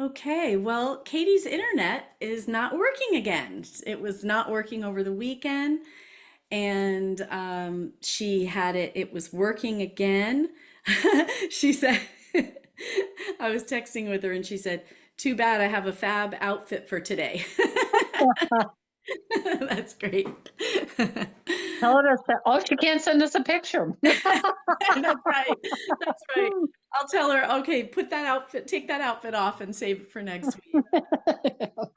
Okay, well, Katie's internet is not working again. It was not working over the weekend, and she had it was working again. She said, I was texting with her, and she said, "Too bad I have a fab outfit for today." That's great. Tell her to, oh, she can't send us a picture. That's right. That's right. I'll tell her, okay, put that outfit, take that outfit off and save it for next week.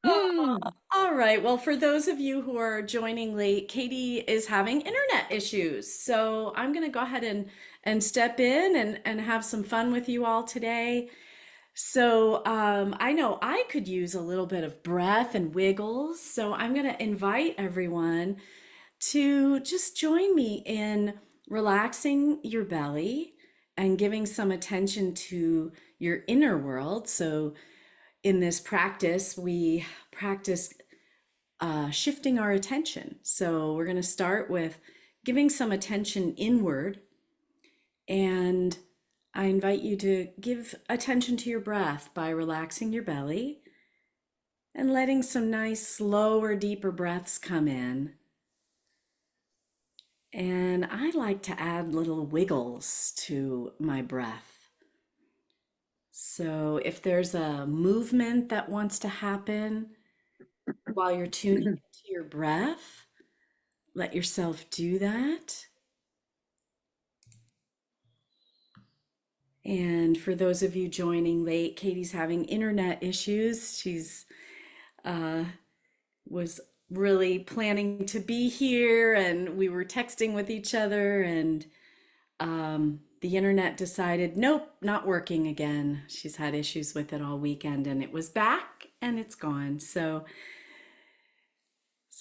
Oh, all right. Well, for those of you who are joining late, Katie is having internet issues. So I'm going to go ahead and step in and have some fun with you all today. So I know I could use a little bit of breath and wiggles. So I'm going to invite everyone to just join me in relaxing your belly and giving some attention to your inner world. So in this practice, we practice shifting our attention. So we're going to start with giving some attention inward. And I invite you to give attention to your breath by relaxing your belly and letting some nice, slower, deeper breaths come in. And I like to add little wiggles to my breath. So if there's a movement that wants to happen while you're tuning into your breath, let yourself do that. And for those of you joining late, Katie's having internet issues. She's uh, was really planning to be here, and we were texting with each other, and the internet decided, nope, not working again. She's had issues with it all weekend, and it was back, and it's gone. So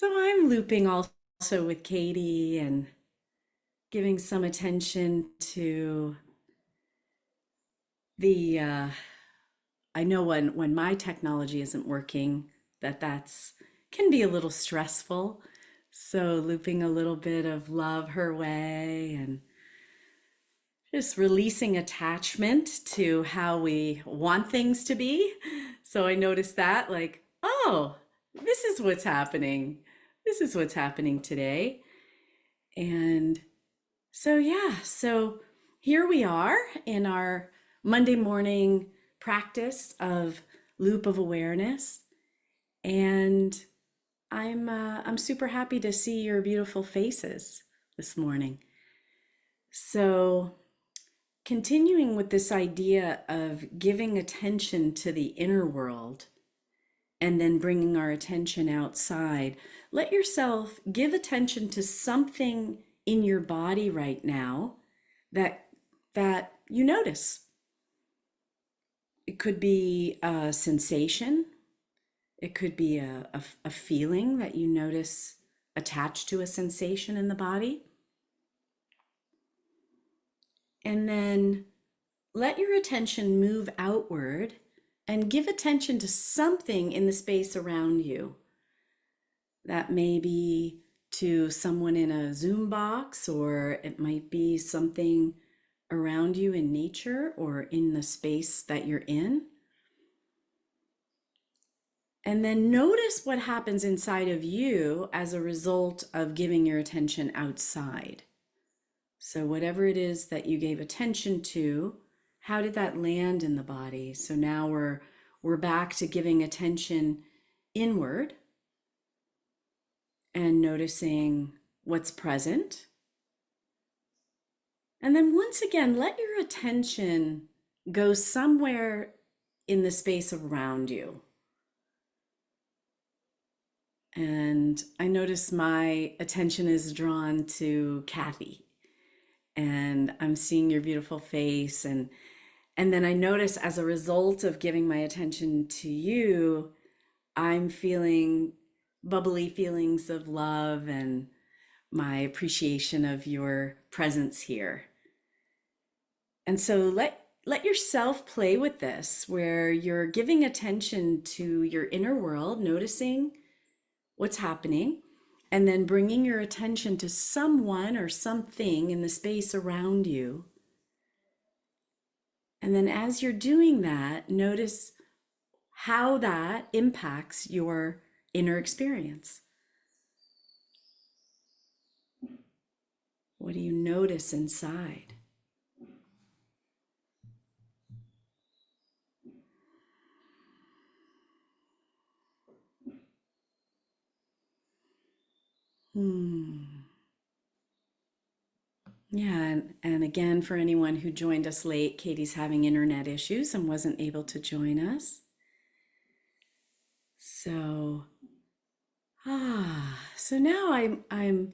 I'm looping also with Katie and giving some attention to the I know when my technology isn't working, that's can be a little stressful. So looping a little bit of love her way and just releasing attachment to how we want things to be. So I noticed that, like, oh, this is what's happening. This is what's happening today. And so, yeah, so here we are in our Monday morning practice of loop of awareness. And I'm super happy to see your beautiful faces this morning. So, continuing with this idea of giving attention to the inner world and then bringing our attention outside, let yourself give attention to something in your body right now that you notice. It could be a sensation. It could be a feeling that you notice attached to a sensation in the body. And then let your attention move outward and give attention to something in the space around you. That may be to someone in a Zoom box, or it might be something around you in nature or in the space that you're in. And then notice what happens inside of you as a result of giving your attention outside. So whatever it is that you gave attention to, how did that land in the body? So now we're back to giving attention inward and noticing what's present. And then once again, let your attention go somewhere in the space around you. And I notice my attention is drawn to Kathy, and I'm seeing your beautiful face, and then I notice as a result of giving my attention to you, I'm feeling bubbly feelings of love and my appreciation of your presence here. And so let yourself play with this, where you're giving attention to your inner world, noticing what's happening, and then bringing your attention to someone or something in the space around you. And then as you're doing that, notice how that impacts your inner experience. What do you notice inside? Hmm. Yeah, and again, for anyone who joined us late, Katie's having internet issues and wasn't able to join us. So, so now I'm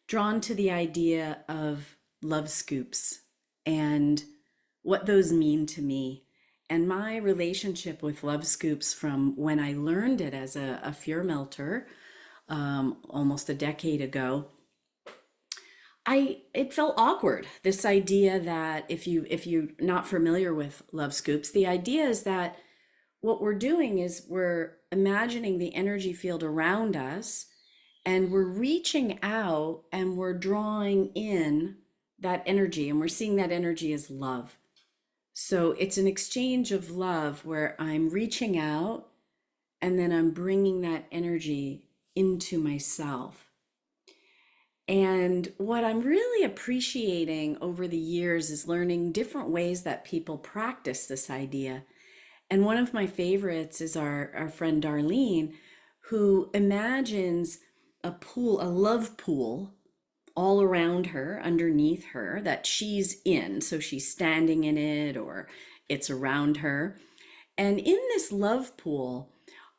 drawn to the idea of love scoops and what those mean to me. And my relationship with love scoops from when I learned it as a fear melter almost a decade ago, it felt awkward. This idea that if you're not familiar with love scoops, the idea is that what we're doing is we're imagining the energy field around us and we're reaching out and we're drawing in that energy and we're seeing that energy as love. So it's an exchange of love where I'm reaching out and then I'm bringing that energy into myself. And what I'm really appreciating over the years is learning different ways that people practice this idea. And one of my favorites is our friend Darlene, who imagines a pool, a love pool all around her, underneath her, that she's in. So she's standing in it or it's around her. And in this love pool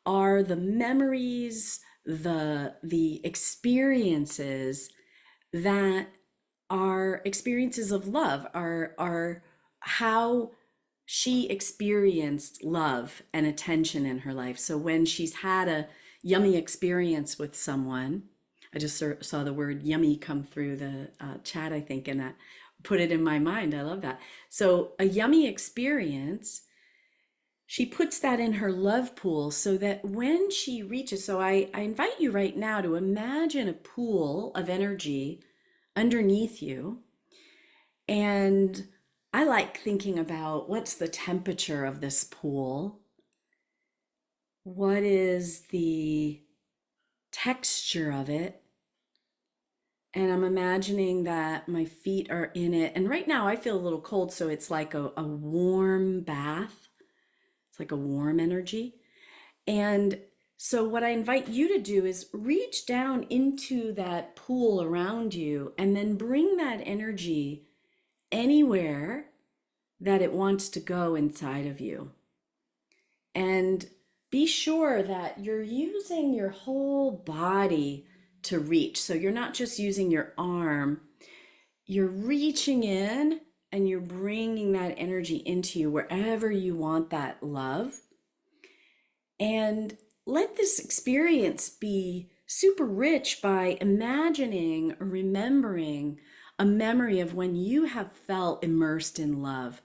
are the memories, the experiences that are experiences of love, are how she experienced love and attention in her life. So when she's had a yummy experience with someone, I just saw the word yummy come through the chat, I think, and that put it in my mind. I love that. So a yummy experience, she puts that in her love pool so that when she reaches, so I invite you right now to imagine a pool of energy underneath you. And I like thinking about what's the temperature of this pool? What is the texture of it? And I'm imagining that my feet are in it. And right now I feel a little cold, so it's like a warm bath. It's like a warm energy. And so, what I invite you to do is reach down into that pool around you and then bring that energy anywhere that it wants to go inside of you. And be sure that you're using your whole body to reach. So, you're not just using your arm, you're reaching in and you're bringing that energy into you wherever you want that love. And let this experience be super rich by imagining or remembering a memory of when you have felt immersed in love,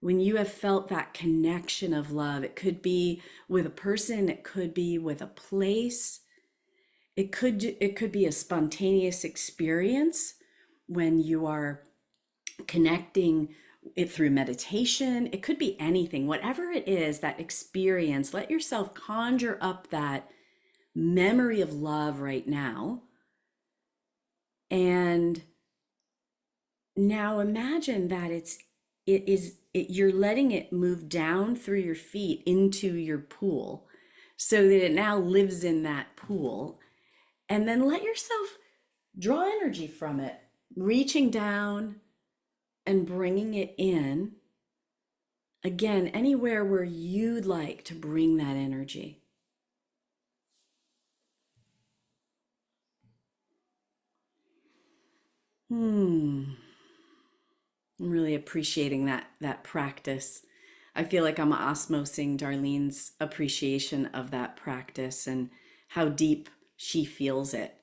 when you have felt that connection of love. It could be with a person, it could be with a place, it could be a spontaneous experience when you are connecting it through meditation. It could be anything, whatever it is, that experience. Let yourself conjure up that memory of love right now. And now imagine that you're letting it move down through your feet into your pool so that it now lives in that pool. And then let yourself draw energy from it, reaching down and bringing it in. Again, anywhere where you'd like to bring that energy. I'm really appreciating that practice. I feel like I'm osmosing Darlene's appreciation of that practice and how deep she feels it.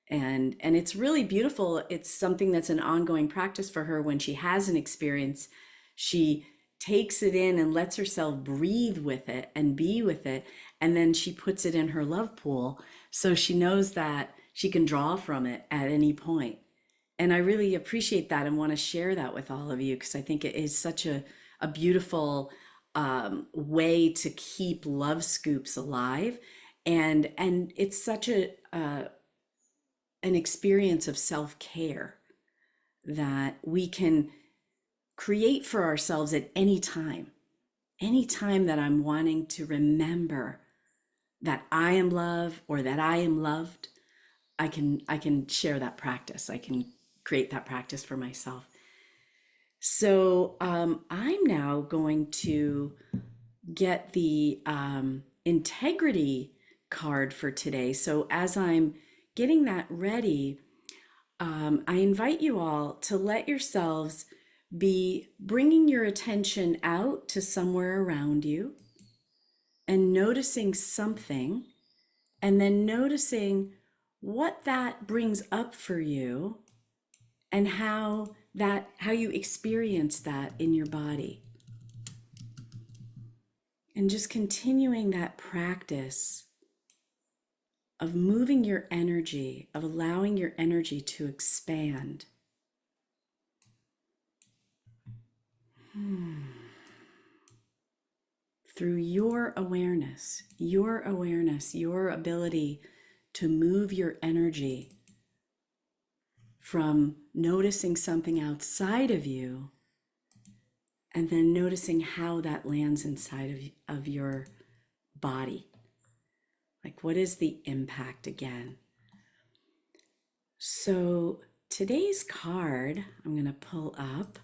And it's really beautiful. It's something that's an ongoing practice for her. When she has an experience, she takes it in and lets herself breathe with it and be with it, and then she puts it in her love pool so she knows that she can draw from it at any point. And I really appreciate that and want to share that with all of you because I think it is such a beautiful way to keep love scoops alive. And it's such an experience of self-care that we can create for ourselves at any time that I'm wanting to remember that I am love or that I am loved. I can share that practice. I can create that practice for myself. So I'm now going to get the integrity card for today. So as I'm getting that ready, I invite you all to let yourselves be bringing your attention out to somewhere around you and noticing something, and then noticing what that brings up for you and how you experience that in your body. And just continuing that practice of moving your energy, of allowing your energy to expand. Through your awareness, your ability to move your energy from noticing something outside of you and then noticing how that lands inside of your body. Like, what is the impact again? So today's card, I'm going to pull up.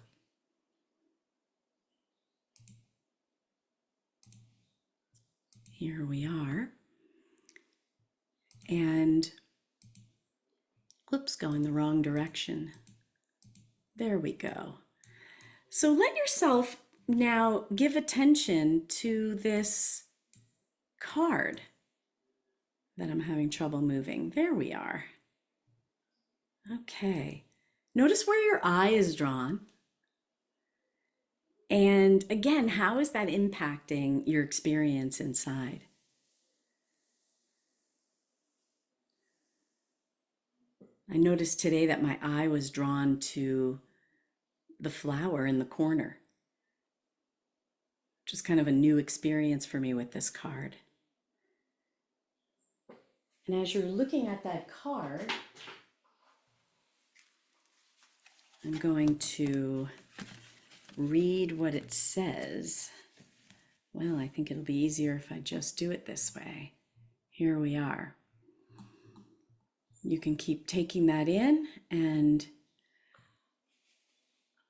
Here we are. And, oops, going the wrong direction. There we go. So let yourself now give attention to this card that I'm having trouble moving. There we are. Okay. Notice where your eye is drawn. And again, how is that impacting your experience inside? I noticed today that my eye was drawn to the flower in the corner, which is kind of a new experience for me with this card. And as you're looking at that card, I'm going to read what it says. Well, I think it'll be easier if I just do it this way. Here we are. You can keep taking that in, and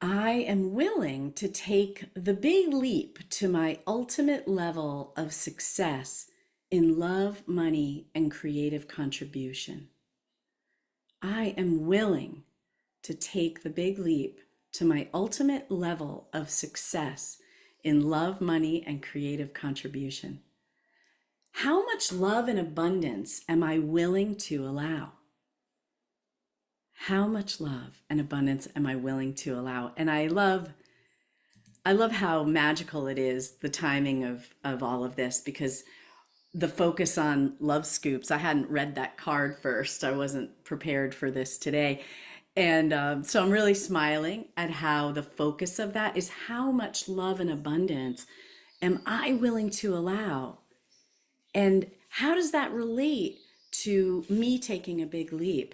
I am willing to take the big leap to my ultimate level of success in love, money, and creative contribution. I am willing to take the big leap to my ultimate level of success in love, money, and creative contribution. How much love and abundance am I willing to allow? How much love and abundance am I willing to allow? And I love how magical it is, the timing of all of this, because the focus on love scoops, I hadn't read that card first. I wasn't prepared for this today. And so I'm really smiling at how the focus of that is how much love and abundance am I willing to allow? And how does that relate to me taking a big leap?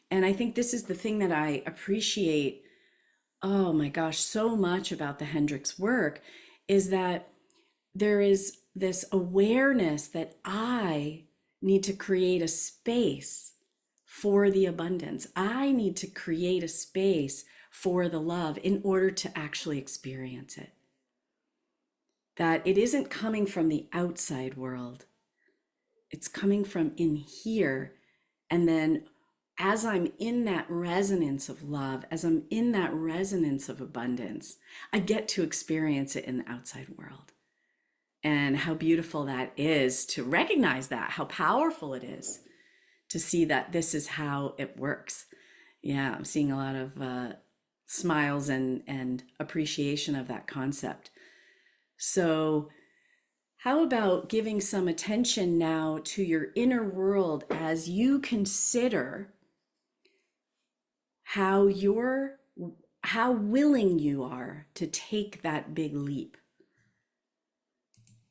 And I think this is the thing that I appreciate, oh my gosh, so much about the Hendricks work, is that there is this awareness that I need to create a space for the abundance. I need to create a space for the love in order to actually experience it. That it isn't coming from the outside world, it's coming from in here. And then as I'm in that resonance of love, as I'm in that resonance of abundance, I get to experience it in the outside world. And how beautiful that is to recognize that, how powerful it is to see that this is how it works. Yeah, I'm seeing a lot of smiles and appreciation of that concept. So how about giving some attention now to your inner world as you consider how willing you are to take that big leap?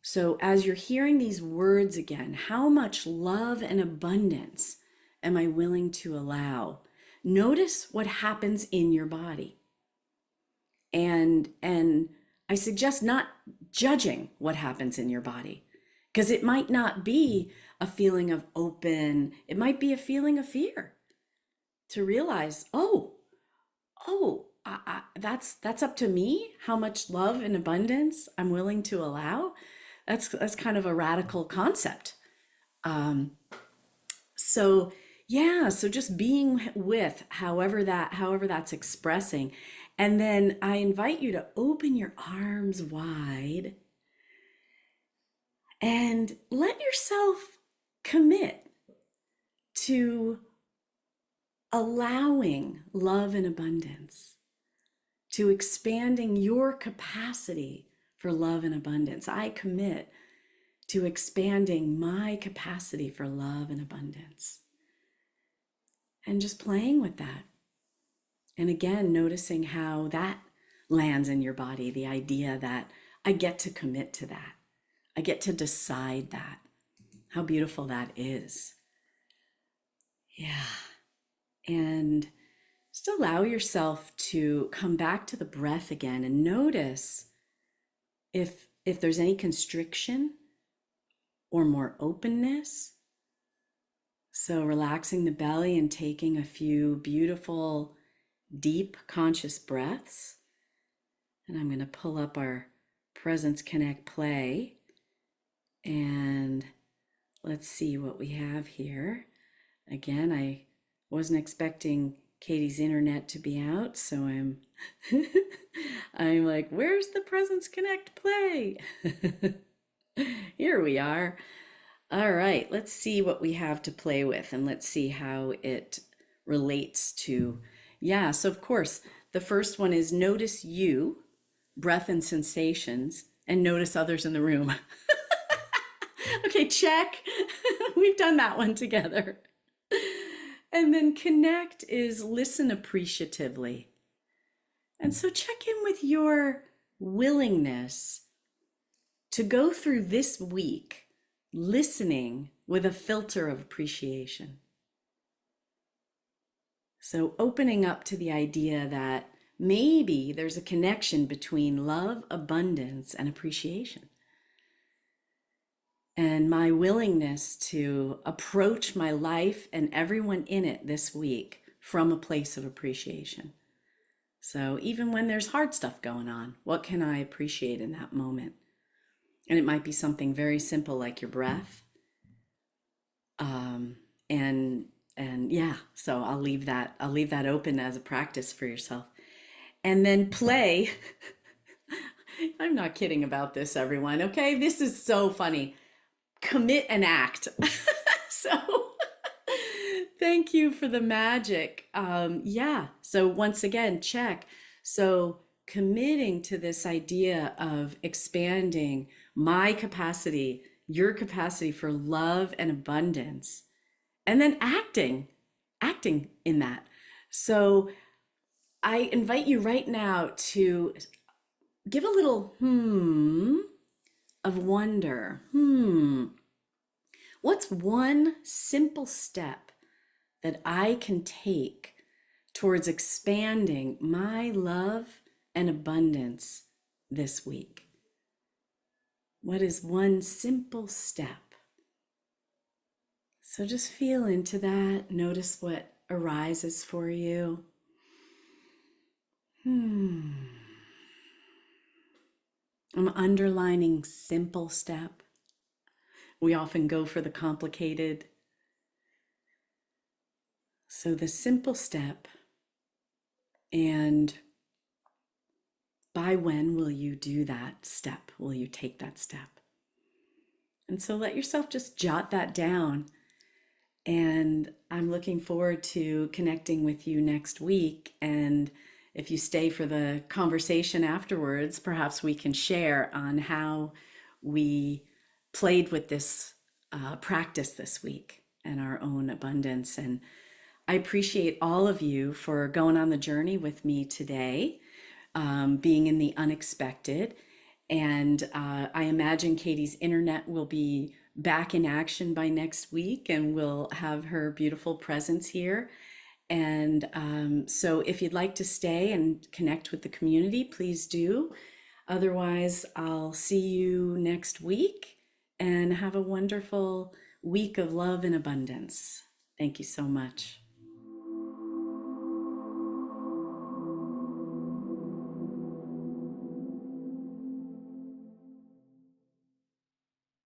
So, as you're hearing these words again, how much love and abundance am I willing to allow? Notice what happens in your body. And I suggest not judging what happens in your body, because it might not be a feeling of open, it might be a feeling of fear. To realize, that's up to me, how much love and abundance I'm willing to allow. That's kind of a radical concept. Um, so yeah, so just being with however that's expressing. And then I invite you to open your arms wide and let yourself commit to allowing love and abundance, to expanding your capacity for love and abundance. I commit to expanding my capacity for love and abundance. And just playing with that. And again, noticing how that lands in your body, the idea that I get to commit to that. I get to decide that. How beautiful that is. Yeah. And just allow yourself to come back to the breath again and notice if there's any constriction or more openness. So relaxing the belly and taking a few beautiful, deep conscious breaths. And I'm going to pull up our Presence Connect play. And let's see what we have here. Again, I wasn't expecting Katie's internet to be out, so I'm I'm like, where's the Presence Connect play? Here we are. All right, let's see what we have to play with and let's see how it relates to. Yeah, so of course, the first one is notice you, breath and sensations, and notice others in the room. Okay, check. We've done that one together. And then connect is listen appreciatively. And so check in with your willingness to go through this week listening with a filter of appreciation. So opening up to the idea that maybe there's a connection between love, abundance, and appreciation. And my willingness to approach my life and everyone in it this week from a place of appreciation. So even when there's hard stuff going on, what can I appreciate in that moment? And it might be something very simple like your breath. Um, and yeah, so I'll leave that open as a practice for yourself. And then play. I'm not kidding about this, everyone. Okay, this is so funny. Commit and act. So thank you for the magic. Yeah, so once again, check. So committing to this idea of expanding my capacity, your capacity for love and abundance, and then acting in that. So I invite you right now to give a little of wonder. What's one simple step that I can take towards expanding my love and abundance this week? What is one simple step? So just feel into that. Notice what arises for you. I'm underlining simple step. We often go for the complicated. So the simple step, and by when will you do that step? Will you take that step? And so let yourself just jot that down. And I'm looking forward to connecting with you next week. And if you stay for the conversation afterwards, perhaps we can share on how we played with this practice this week and our own abundance. And I appreciate all of you for going on the journey with me today, being in the unexpected. And I imagine Katie's internet will be back in action by next week, and we'll have her beautiful presence here. And so, if you'd like to stay and connect with the community, please do. Otherwise, I'll see you next week and have a wonderful week of love and abundance. Thank you so much.